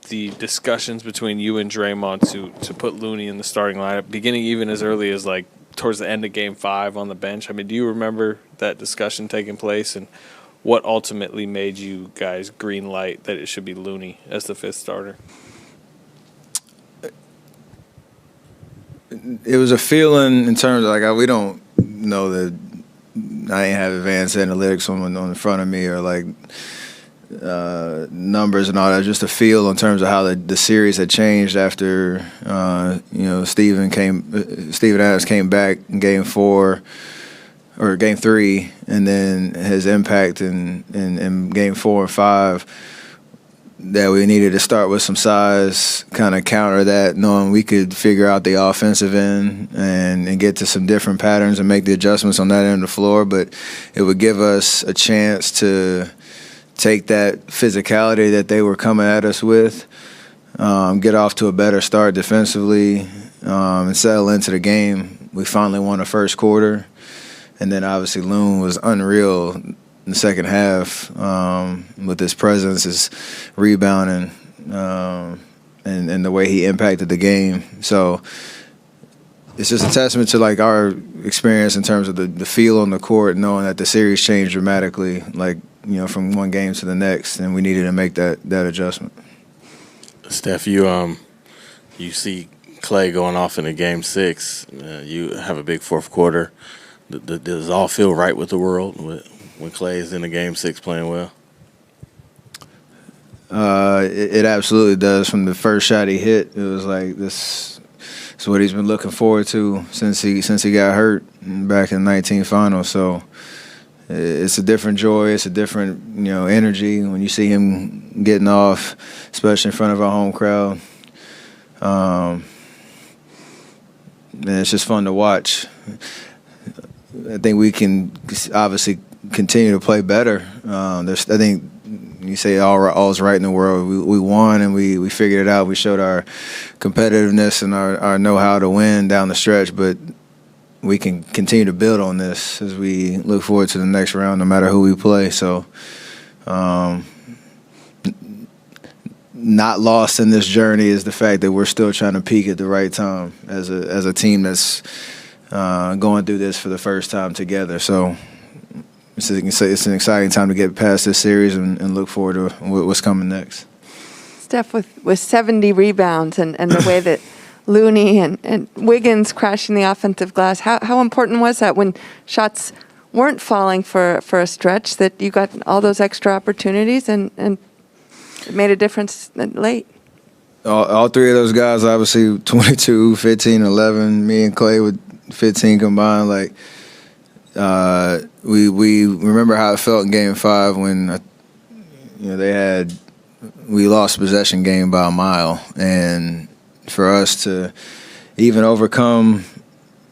the discussions between you and Draymond to put Looney in the starting lineup, beginning even as early as like towards the end of Game 5 on the bench? I mean, do you remember that discussion taking place, and what ultimately made you guys green light that it should be Looney as the fifth starter? It was a feeling in terms of, like, we don't know that I ain't have advanced analytics on the front of me or like numbers and all that. Just a feel in terms of how the series had changed after Steven Adams came back in Game 4 or Game 3, and then his impact in Game 4 and 5. That we needed to start with some size, kind of counter that, knowing we could figure out the offensive end and get to some different patterns and make the adjustments on that end of the floor. But it would give us a chance to take that physicality that they were coming at us with, get off to a better start defensively, and settle into the game. We finally won the first quarter. And then obviously Loon was unreal in the second half with his presence, his rebounding, and the way he impacted the game. So it's just a testament to like our experience in terms of the feel on the court, knowing that the series changed dramatically, like, from one game to the next, and we needed to make that adjustment. Steph, you see Clay going off into Game 6. You have a big fourth quarter. Does it all feel right with the world when Clay is in a Game 6 playing well? It absolutely does. From the first shot he hit, it was like this is what he's been looking forward to since he got hurt back in the 19 finals. So it's a different joy. It's a different energy when you see him getting off, especially in front of our home crowd. And it's just fun to watch. I think we can obviously continue to play better. I think you say all's right in the world. We won and we figured it out. We showed our competitiveness and our know-how to win down the stretch, but we can continue to build on this as we look forward to the next round, no matter who we play. So not lost in this journey is the fact that we're still trying to peak at the right time as a team that's going through this for the first time together. So it's an exciting time to get past this series and look forward to what's coming next. Steph, with 70 rebounds and the way that Looney and Wiggins crashing the offensive glass, how important was that when shots weren't falling for a stretch, that you got all those extra opportunities and it made a difference late? All three of those guys, obviously 22, 15, 11, me and Clay with 15 combined. Like, we remember how it felt in Game 5 when we lost possession game by a mile, and for us to even overcome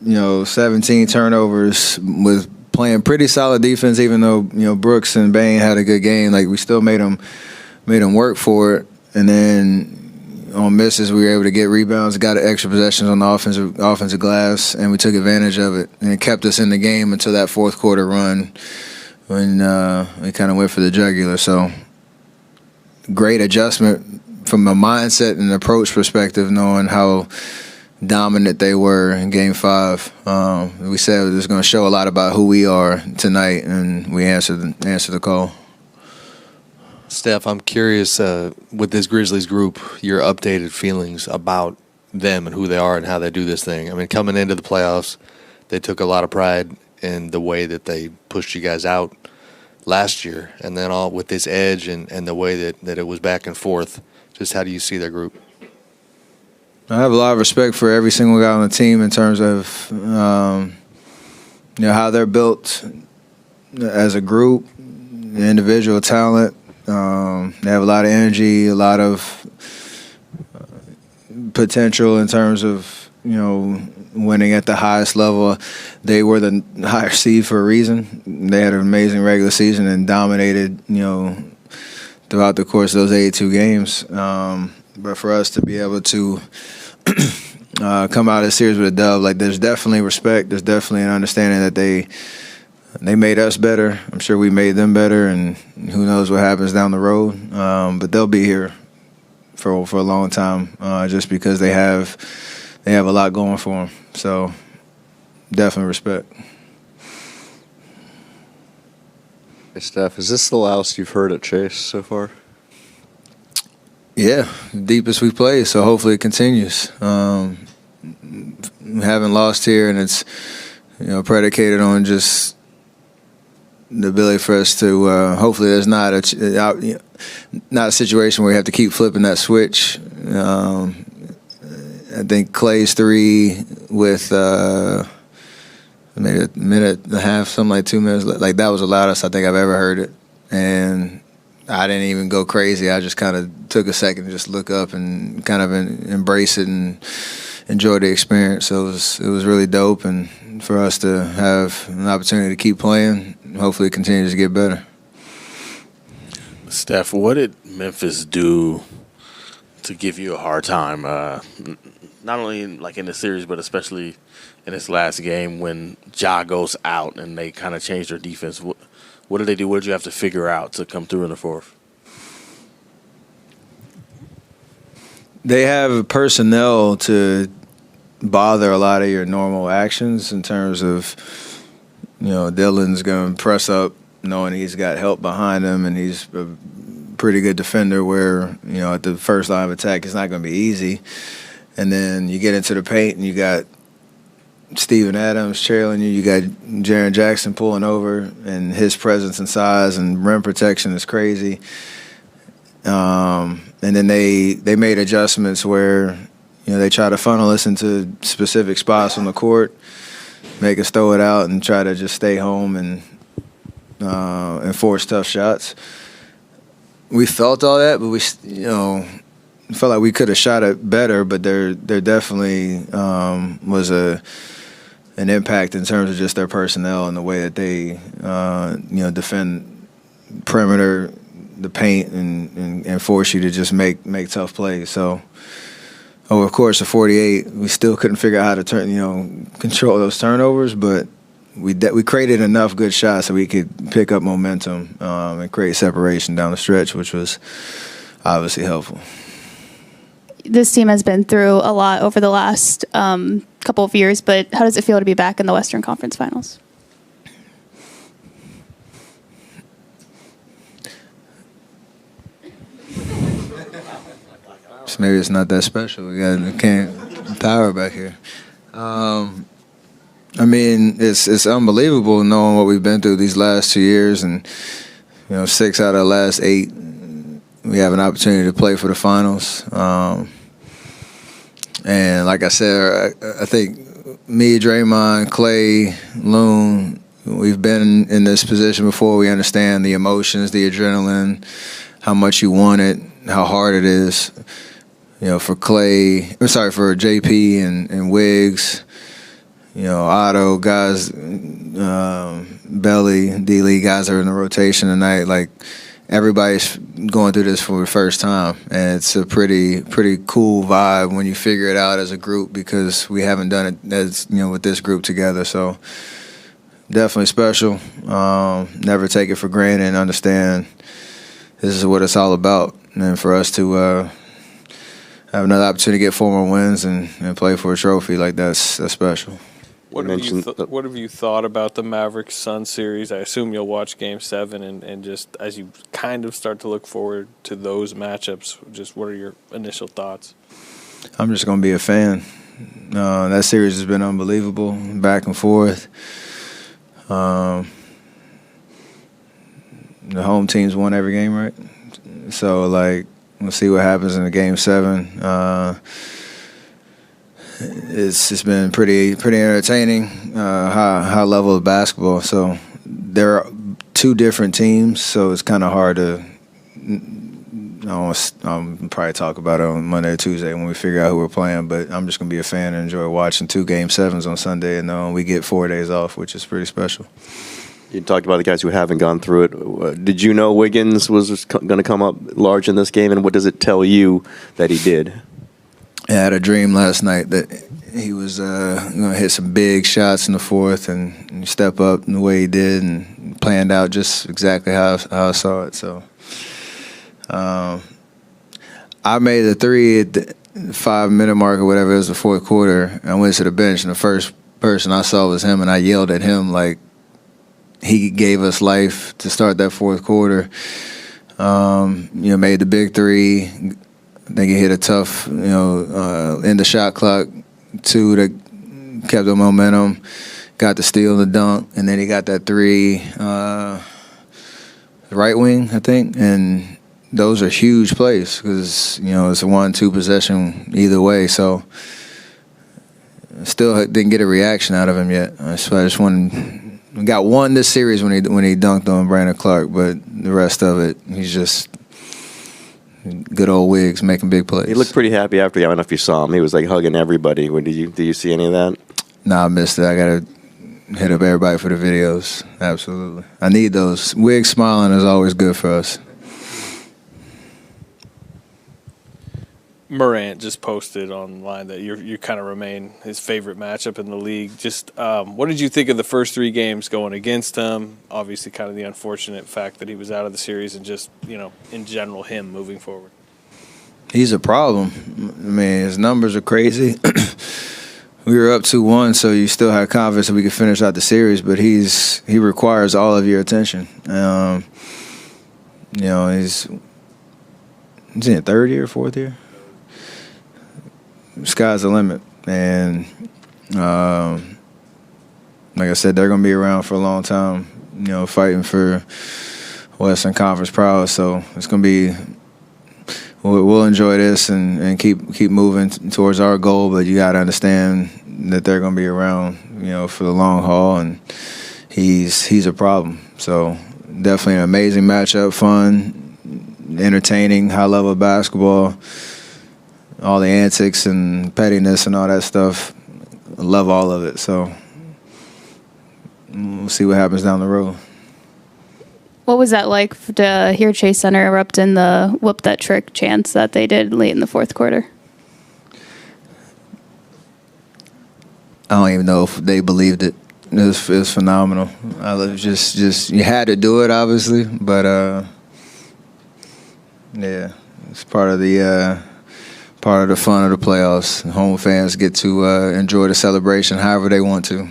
17 turnovers with playing pretty solid defense, even though Brooks and Bain had a good game, like we still made them work for it. And then on misses, we were able to get rebounds, got extra possessions on the offensive glass, and we took advantage of it. And it kept us in the game until that fourth quarter run when we kind of went for the jugular. So great adjustment from a mindset and approach perspective, knowing how dominant they were in Game 5. We said it was going to show a lot about who we are tonight, and we answered the call. Steph, I'm curious, with this Grizzlies group, your updated feelings about them and who they are and how they do this thing. I mean, coming into the playoffs, they took a lot of pride in the way that they pushed you guys out last year, and then all with this edge and the way that it was back and forth. Just how do you see their group? I have a lot of respect for every single guy on the team in terms of how they're built as a group, individual talent. They have a lot of energy, a lot of potential in terms of winning at the highest level. They were the higher seed for a reason. They had an amazing regular season and dominated throughout the course of those 82 games. But for us to be able to come out of the series with a dub, like, there's definitely respect. There's definitely an understanding that they made us better. I'm sure we made them better, and who knows what happens down the road. But they'll be here for a long time, just because they have a lot going for them. So definitely respect. Hey, Steph, is this the loudest you've heard at Chase so far? Yeah, deepest we played, so hopefully it continues. We haven't lost here, and it's predicated on just the ability for us to hopefully there's not a situation where we have to keep flipping that switch. I think Clay's 3 with maybe a minute and a half, something like 2 minutes. Like, that was the loudest I think I've ever heard it. And I didn't even go crazy. I just kind of took a second to just look up and kind of embrace it and enjoy the experience. So it was really dope. And for us to have an opportunity to keep playing, hopefully it continues to get better. Steph, what did Memphis do to give you a hard time? Not only in the series, but especially in this last game when Ja goes out and they kind of changed their defense. What did they do? What did you have to figure out to come through in the fourth? They have personnel to bother a lot of your normal actions in terms of, Dylan's going to press up knowing he's got help behind him and he's a pretty good defender where, at the first line of attack it's not going to be easy. And then you get into the paint and you got Steven Adams trailing you. You got Jaren Jackson pulling over, and his presence and size and rim protection is crazy. And then they made adjustments where they try to funnel us into specific spots on the court, make us throw it out, and try to just stay home and force tough shots. We felt all that, but we felt like we could have shot it better. But there definitely was an impact in terms of just their personnel and the way that they defend perimeter, the paint, and force you to just make tough plays. So over the course of 48, we still couldn't figure out how to control those turnovers, but we created enough good shots so we could pick up momentum and create separation down the stretch, which was obviously helpful. This team has been through a lot over the last couple of years, but how does it feel to be back in the Western Conference Finals? So maybe it's not that special. We got power back here. It's unbelievable knowing what we've been through these last 2 years, and 6 out of the last 8, we have an opportunity to play for the finals. And like I said, I think me, Draymond, Clay, Loon, we've been in this position before. We understand the emotions, the adrenaline, how much you want it, how hard it is. For JP and Wiggs, Otto, guys, Belly, D-Lee, guys are in the rotation tonight. Like, everybody's going through this for the first time, and it's a pretty cool vibe when you figure it out as a group, because we haven't done it as with this group together. So definitely special. Never take it for granted and understand this is what it's all about. And for us to have another opportunity to get 4 more wins and play for a trophy, like that's special. What have you thought about the Mavericks-Suns series? I assume you'll watch Game 7, and just as you kind of start to look forward to those matchups, just what are your initial thoughts? I'm just going to be a fan. That series has been unbelievable, back and forth. The home teams won every game, right? So, we'll see what happens in the Game 7. It's been pretty entertaining, high level of basketball. So there are 2 different teams, so it's kind of hard to. I'll probably talk about it on Monday or Tuesday when we figure out who we're playing. But I'm just gonna be a fan and enjoy watching 2 Game 7s on Sunday, and we get 4 days off, which is pretty special. You talked about the guys who haven't gone through it. Did you know Wiggins was going to come up large in this game, and what does it tell you that he did? I had a dream last night that he was going to hit some big shots in the fourth and step up in the way he did, and planned out just exactly how I saw it. So I I made the three at the 5-minute mark or whatever. It was the fourth quarter. I went to the bench, and the first person I saw was him, and I yelled at him like he gave us life to start that fourth quarter. Made the big three. I think he hit a tough, end the shot clock, 2 that kept the momentum. Got the steal, the dunk, and then he got that three, right wing, I think, and those are huge plays because it's a 1-2 possession either way. So still didn't get a reaction out of him yet. So I just got one this series when he dunked on Brandon Clark, but the rest of it, he's just good old Wiggs making big plays. He looked pretty happy after the game. I don't know if you saw him. He was like hugging everybody. Did you see any of that? Nah, I missed it. I got to hit up everybody for the videos. Absolutely. I need those. Wiggs smiling is always good for us. Morant just posted online that you kind of remain his favorite matchup in the league. Just what did you think of the first 3 games going against him? Obviously, kind of the unfortunate fact that he was out of the series, and just in general, him moving forward. He's a problem. I mean, his numbers are crazy. We were up 2-1, so you still had confidence that we could finish out the series. But he requires all of your attention. He's in 3rd year, 4th year. Sky's the limit, and like I said, they're going to be around for a long time, fighting for Western Conference prowess. So it's going to be we'll enjoy this and keep moving towards our goal, but you got to understand that they're going to be around, for the long haul, and he's a problem. So definitely an amazing matchup, fun, entertaining, high level basketball. All the antics and pettiness and all that stuff. I love all of it. So we'll see what happens down the road. What was that like to hear Chase Center erupt in the whoop that trick chants that they did late in the fourth quarter? I don't even know if they believed it. It was phenomenal. I love just you had to do it, obviously, but yeah, it's part of the fun of the playoffs. Home fans get to enjoy the celebration however they want to.